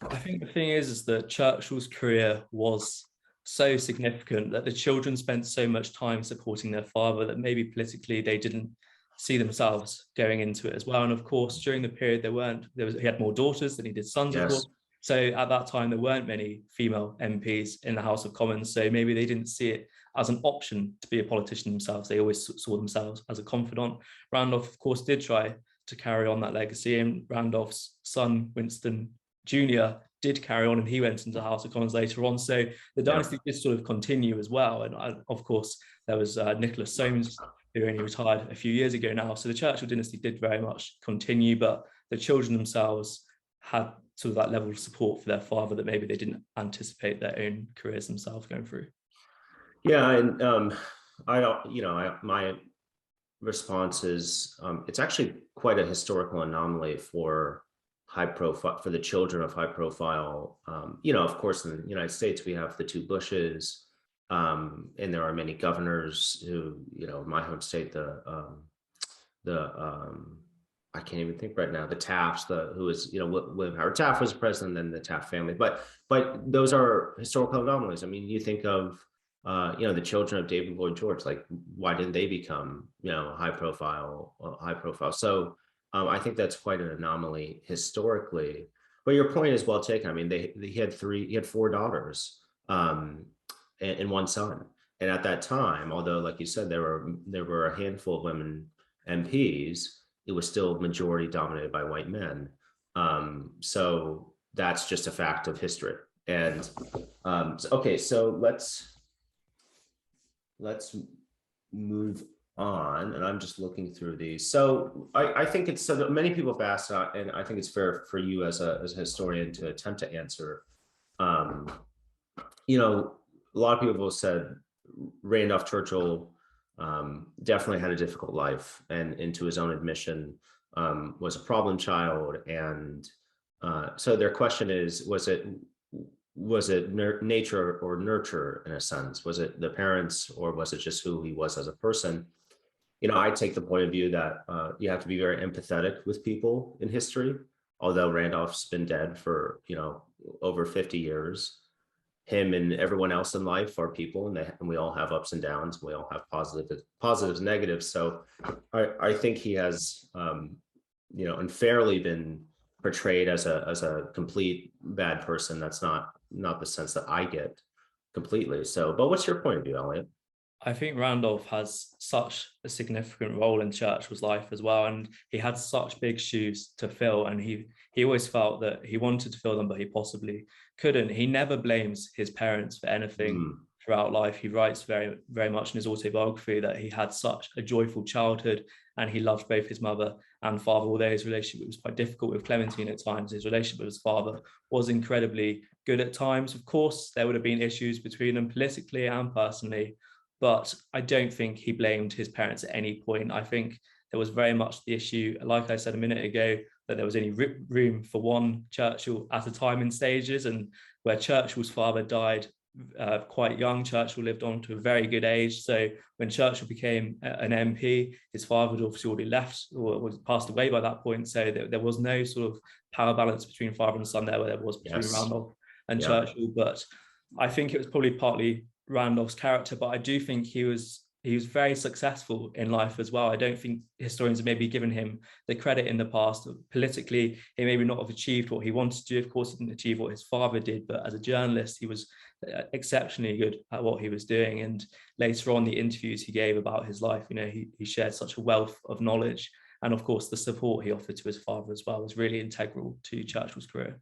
S2: I think the thing is that Churchill's career was so significant that the children spent so much time supporting their father that maybe politically they didn't see themselves going into it as well. And of course, during the period he had more daughters than he did sons, yes. Of course. So at that time, there weren't many female MPs in the House of Commons. So maybe they didn't see it as an option to be a politician themselves. They always saw themselves as a confidant. Randolph, of course, did try to carry on that legacy. And Randolph's son, Winston, Jr. did carry on, and he went into the House of Commons later on. So the dynasty did sort of continue as well. And of course, there was Nicholas Soames, who only retired a few years ago now. So the Churchill dynasty did very much continue, but the children themselves had sort of that level of support for their father that maybe they didn't anticipate their own careers themselves going through.
S1: Yeah, and my response is it's actually quite a historical anomaly for the children of high profile. Of course, in the United States, we have the two Bushes, and there are many governors who, my home state, I can't even think right now, the Tafts, William Howard Taft was president, then the Taft family, but those are historical anomalies. I mean, you think of the children of David Lloyd George, like, why didn't they become, high profile? So I think that's quite an anomaly historically, but your point is well taken. I mean, he had 4 daughters, and 1 son. And at that time, although, like you said, there were a handful of women MPs, it was still majority dominated by white men. So that's just a fact of history. And okay, so let's move on. And I'm just looking through these. So I think it's so that many people have asked, and I think it's fair for you as a historian to attempt to answer. A lot of people have said Randolph Churchill definitely had a difficult life, and into his own admission, was a problem child. And so their question is, was it nature or nurture in a sense? Was it the parents, or was it just who he was as a person? I take the point of view that you have to be very empathetic with people in history. Although Randolph's been dead for, over 50 years, him and everyone else in life are people, and we all have ups and downs. We all have positives, negatives. So I think he has, unfairly been portrayed as a complete bad person. That's not the sense that I get completely. So, but what's your point of view, Elliot?
S2: I think Randolph has such a significant role in Churchill's life as well, and he had such big shoes to fill, and he always felt that he wanted to fill them, but he possibly couldn't. He never blames his parents for anything throughout life. He writes very, very much in his autobiography that he had such a joyful childhood, and he loved both his mother and father. Although his relationship was quite difficult with Clementine at times, his relationship with his father was incredibly good at times. Of course, there would have been issues between them politically and personally, but I don't think he blamed his parents at any point. I think there was very much the issue, like I said a minute ago, that there was only room for one Churchill at a time in stages, and where Churchill's father died quite young, Churchill lived on to a very good age. So when Churchill became an MP, his father had obviously already left or was passed away by that point. So there was no sort of power balance between father and son where there was between Randolph and Churchill. But I think it was probably partly Randolph's character, but I do think he was very successful in life as well. I don't think historians have maybe given him the credit in the past. Politically, he maybe not have achieved what he wanted to do. Of course, he didn't achieve what his father did, but as a journalist, he was exceptionally good at what he was doing. And later on, the interviews he gave about his life, he shared such a wealth of knowledge. And of course, the support he offered to his father as well was really integral to Churchill's career.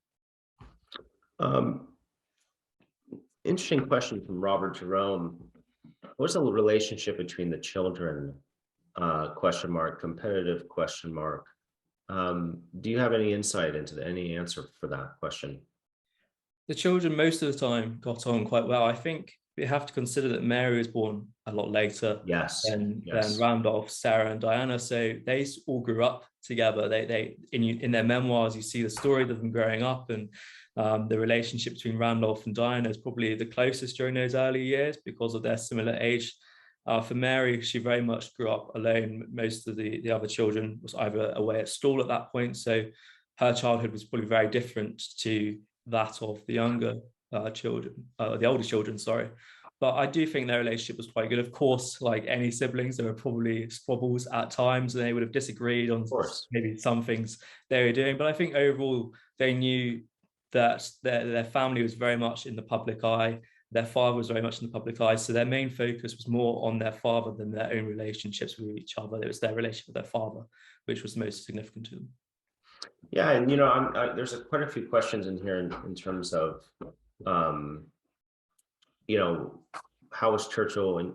S1: Interesting question from Robert Jerome. What's the relationship between the children, competitive ? Do you have any insight into any answer for that question?
S2: The children most of the time got on quite well. I think we have to consider that Mary was born a lot later than Randolph, Sarah, and Diana. So they all grew up together. They in their memoirs, you see the story of them growing up, and the relationship between Randolph and Diana is probably the closest during those early years because of their similar age. For Mary, she very much grew up alone. Most of the other children was either away at school at that point. So her childhood was probably very different to that of the younger children, the older children, sorry. But I do think their relationship was quite good. Of course, like any siblings, there were probably squabbles at times, and they would have disagreed on maybe some things they were doing. But I think overall, they knew that their family was very much in the public eye. Their father was very much in the public eye. So their main focus was more on their father than their own relationships with each other. It was their relationship with their father, which was the most significant to them.
S1: Yeah, and there's quite a few questions in here in terms of, um, how was Churchill, and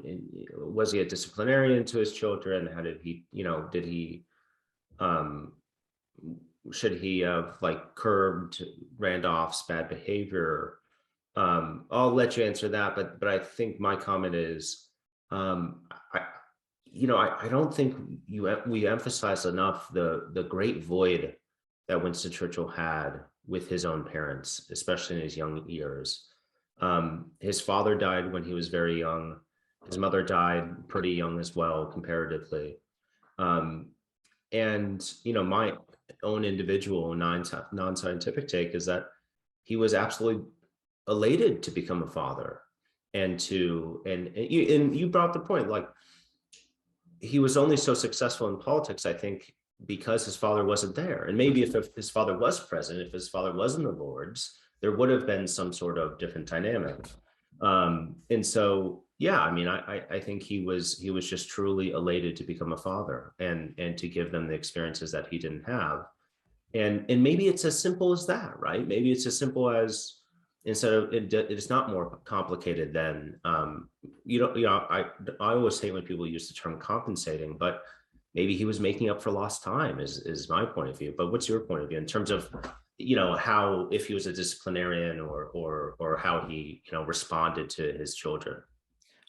S1: was he a disciplinarian to his children? How did he, did he, um, should he have like curbed Randolph's bad behavior? I'll let you answer that, but I think my comment is, I, I don't think we emphasize enough the great void that Winston Churchill had with his own parents, especially in his young years. His father died when he was very young. His mother died pretty young as well, comparatively. Um, and my own individual non-scientific take is that he was absolutely elated to become a father, and you brought the point, like, he was only so successful in politics, I think, because his father wasn't there. And maybe if his father was present, if his father was in the Lords, there would have been some sort of different dynamic. And so, yeah, I mean, I think he was just truly elated to become a father and to give them the experiences that he didn't have. And maybe it's as simple as that, right? Maybe it's as simple as, instead of it's not more complicated than, I always hate when people use the term compensating, but maybe he was making up for lost time is my point of view. But what's your point of view in terms of, how, if he was a disciplinarian, or how he, responded to his children?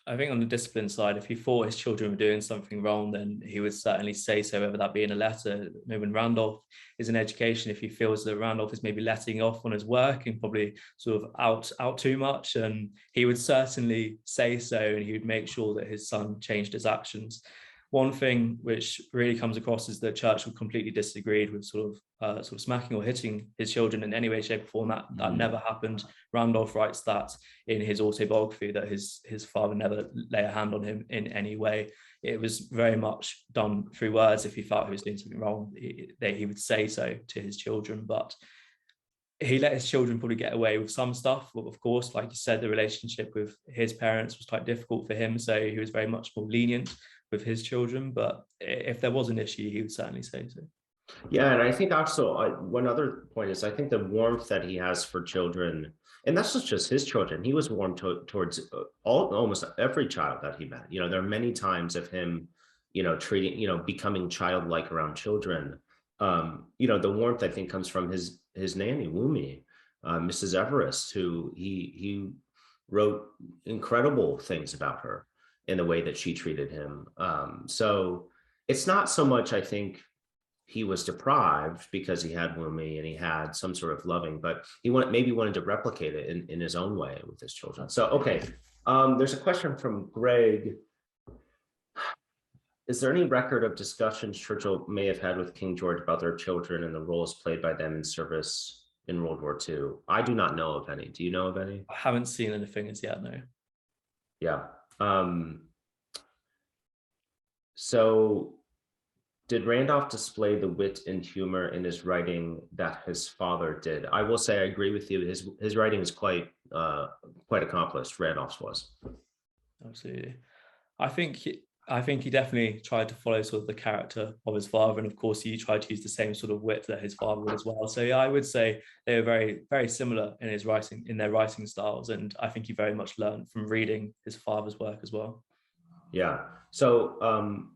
S2: I think on the discipline side, if he thought his children were doing something wrong, then he would certainly say so, whether that be in a letter. Maybe when Randolph is in education, if he feels that Randolph is maybe letting off on his work and probably sort of out too much, and he would certainly say so, and he would make sure that his son changed his actions. One thing which really comes across is that Churchill completely disagreed with sort of smacking or hitting his children in any way, shape, or form. That never happened. Randolph writes that in his autobiography, that his father never lay a hand on him in any way. It was very much done through words. If he felt he was doing something wrong, he would say so to his children, but he let his children probably get away with some stuff. Well, of course, like you said, the relationship with his parents was quite difficult for him, so he was very much more lenient with his children. But if there was an issue, he would certainly say so.
S1: Yeah, and I think also, one other point is, I think the warmth that he has for children, and that's not just his children. He was warm towards almost every child that he met. There are many times of him, treating, becoming childlike around children. The warmth, I think, comes from his nanny, Wumi, Mrs. Everest, who he wrote incredible things about her in the way that she treated him. So it's not so much, I think, he was deprived because he had Wumi and he had some sort of loving, but he maybe wanted to replicate it in his own way with his children. So, okay. There's a question from Greg. Is there any record of discussions Churchill may have had with King George about their children and the roles played by them in service in World War II? I do not know of any. Do you know of any?
S2: I haven't seen anything as yet, no.
S1: Yeah. So did Randolph display the wit and humor in his writing that his father did? I will say I agree with you. His writing is quite accomplished. Randolph's was.
S2: Absolutely. I think he definitely tried to follow sort of the character of his father, and of course he tried to use the same sort of wit that his father would as well. So yeah, I would say they were very, very similar in their writing styles, and I think he very much learned from reading his father's work as well.
S1: Yeah. So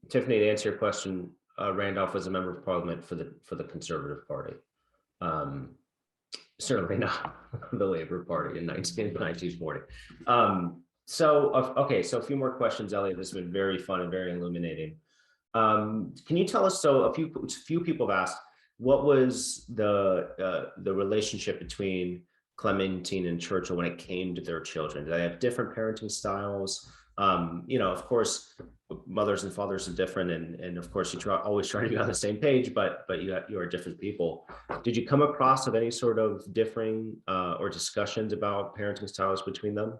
S1: Tiffany, to answer your question, Randolph was a member of Parliament for the Conservative Party. Certainly not the Labour Party in 1940. So a few more questions, Elliot. This has been very fun and very illuminating. Can you tell us? So a few people have asked, what was the relationship between Clementine and Churchill when it came to their children? Do they have different parenting styles? Of course, mothers and fathers are different, and of course you always try to be on the same page, but you are different people. Did you come across of any sort of differing or discussions about parenting styles between them?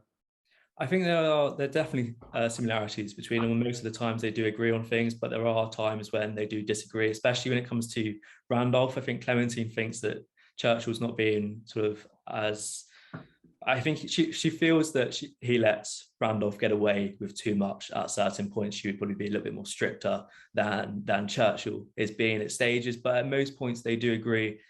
S2: I think there are definitely similarities between them. Most of the times they do agree on things, but there are times when they do disagree, especially when it comes to Randolph. I think Clementine thinks that Churchill's not being sort of as I think she feels that he lets Randolph get away with too much. At certain points, she would probably be a little bit more stricter than Churchill is being at stages. But at most points, they do agree.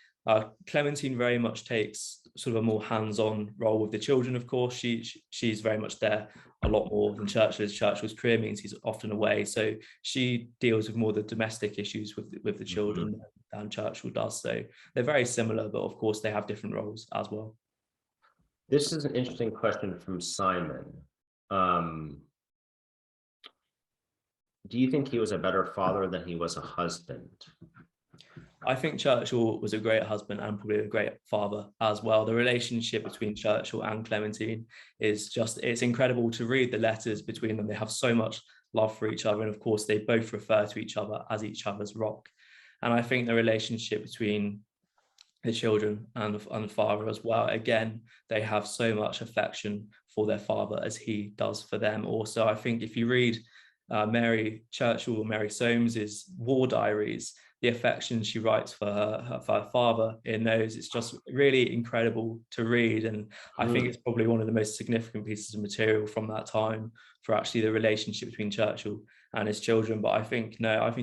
S2: Clementine very much takes sort of a more hands-on role with the children. Of course, she's very much there a lot more than Churchill is. Churchill's career means he's often away, so she deals with more the domestic issues with the children than Churchill does. So they're very similar, but of course they have different roles as well.
S1: This is an interesting question from Simon. Do you think he was a better father than he was a husband?
S2: I think Churchill was a great husband and probably a great father as well. The relationship between Churchill and Clementine is it's incredible to read the letters between them. They have so much love for each other. And of course, they both refer to each other as each other's rock. And I think the relationship between the children and the father as well, again, they have so much affection for their father as he does for them. Also, I think if you read Mary Churchill or Mary Solmes's war diaries, the affection she writes for her father in those, it's just really incredible to read. And I think it's probably one of the most significant pieces of material from that time for actually the relationship between Churchill and his children. But I think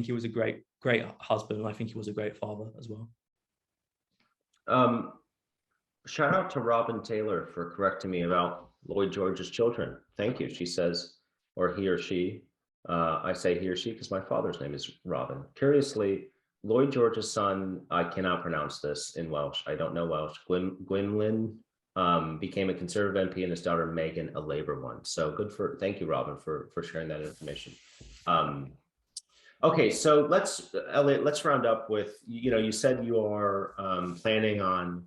S2: he was a great husband, and I think he was a great father as well.
S1: Shout out to Robin Taylor for correcting me about Lloyd George's children. Thank you. She says, or he or she, I say he or she because my father's name is Robin. Curiously, Lloyd George's son, I cannot pronounce this in Welsh. I don't know Welsh. Gwynlyn became a Conservative MP and his daughter Megan a Labour one. So thank you, Robin, for sharing that information. Okay, so Elliot, let's round up with, you said you are planning on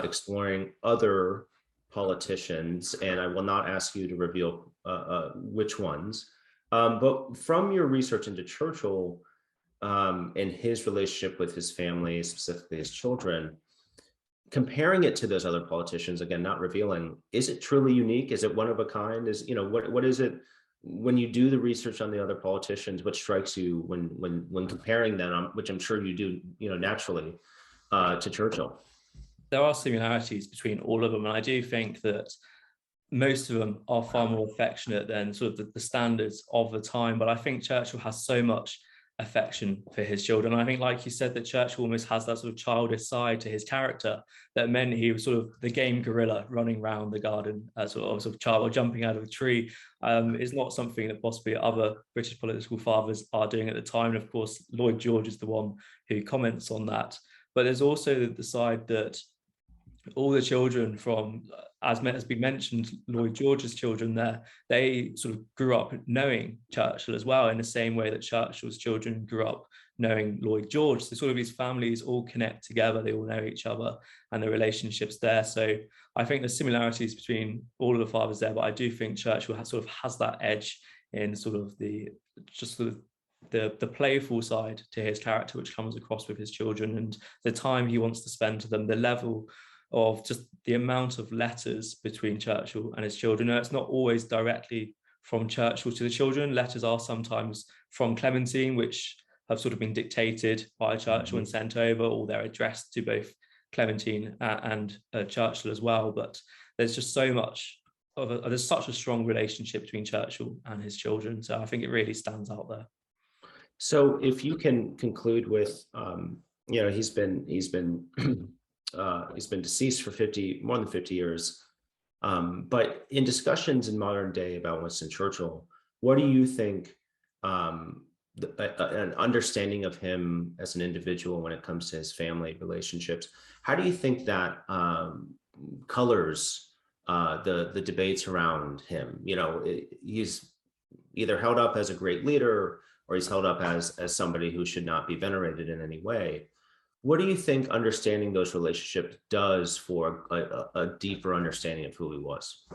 S1: exploring other politicians, and I will not ask you to reveal which ones. But from your research into Churchill and his relationship with his family, specifically his children, comparing it to those other politicians, again, not revealing, is it truly unique? Is it one of a kind? What is it when you do the research on the other politicians? What strikes you when comparing them, which I'm sure you do, naturally, to Churchill?
S2: There are similarities between all of them, and I do think that most of them are far more affectionate than sort of the standards of the time. But I think Churchill has so much affection for his children. I think, like you said, that Churchill almost has that sort of childish side to his character that meant he was sort of the game gorilla running around the garden as sort of child, or jumping out of a tree. Is not something that possibly other British political fathers are doing at the time. And of course, Lloyd George is the one who comments on that. But there's also the side that all the children from, as has been mentioned, Lloyd George's children there, they sort of grew up knowing Churchill as well, in the same way that Churchill's children grew up knowing Lloyd George. So sort of these families all connect together, they all know each other, and the relationships there. So I think there's similarities between all of the fathers there, but I do think Churchill has that edge in sort of the playful side to his character, which comes across with his children, and the time he wants to spend to them, the level of just the amount of letters between Churchill and his children. Now, it's not always directly from Churchill to the children. Letters are sometimes from Clementine, which have sort of been dictated by Churchill and sent over, or they're addressed to both Clementine and Churchill as well. But there's just so much there's such a strong relationship between Churchill and his children. So I think it really stands out there.
S1: So if you can conclude with, he's been deceased for more than 50 years. But in discussions in modern day about Winston Churchill, what do you think an understanding of him as an individual when it comes to his family relationships, how do you think that colors the debates around him? He's either held up as a great leader, or he's held up as somebody who should not be venerated in any way. What do you think understanding those relationships does for a deeper understanding of who he was?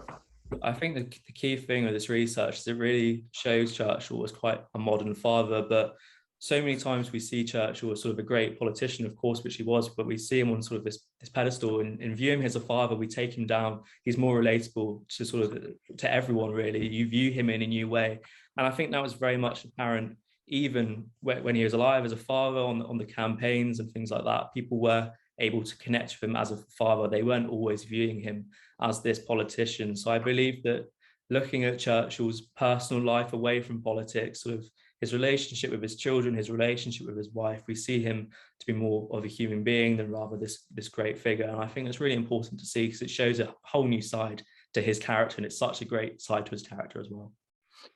S2: I think the key thing with this research is it really shows Churchill was quite a modern father, but so many times we see Churchill as sort of a great politician, of course, which he was, but we see him on sort of this pedestal, and view him as a father, we take him down. He's more relatable to sort of to everyone, really. You view him in a new way. And I think that was very much apparent even when he was alive as a father on the campaigns and things like that. People were able to connect with him as a father. They weren't always viewing him as this politician. So I believe that looking at Churchill's personal life away from politics, sort of his relationship with his children, his relationship with his wife, we see him to be more of a human being than rather this great figure. And I think that's really important to see because it shows a whole new side to his character, and it's such a great side to his character as well.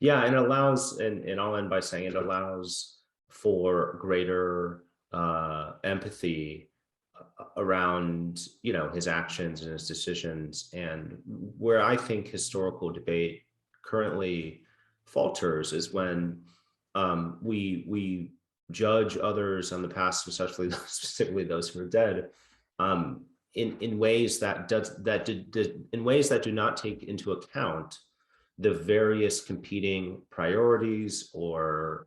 S1: Yeah, and it allows, and I'll end by saying it allows for greater empathy around, you know, his actions and his decisions. And where I think historical debate currently falters is when we judge others on the past, specifically those who are dead, in ways that do not take into account the various competing priorities or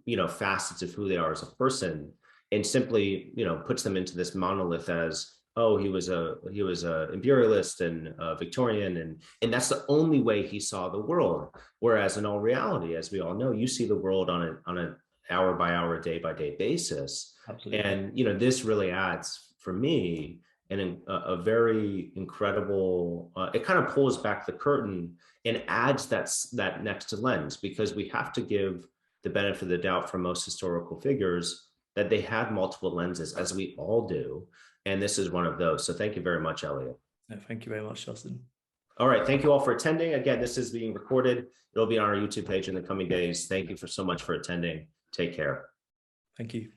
S1: you know, facets of who they are as a person, and simply, you know, puts them into this monolith as, oh, he was a imperialist and a Victorian, and that's the only way he saw the world. Whereas in all reality, as we all know, you see the world on an hour by hour, day by day basis.
S2: Absolutely.
S1: And you know, this really adds for me a very incredible. It kind of pulls back the curtain and adds that next lens, because we have to give the benefit of the doubt for most historical figures that they had multiple lenses, as we all do. And this is one of those. So thank you very much, Elliot.
S2: No, thank you very much, Justin.
S1: All right. Thank you all for attending. Again, this is being recorded. It'll be on our YouTube page in the coming days. Thank you so much for attending. Take care.
S2: Thank you.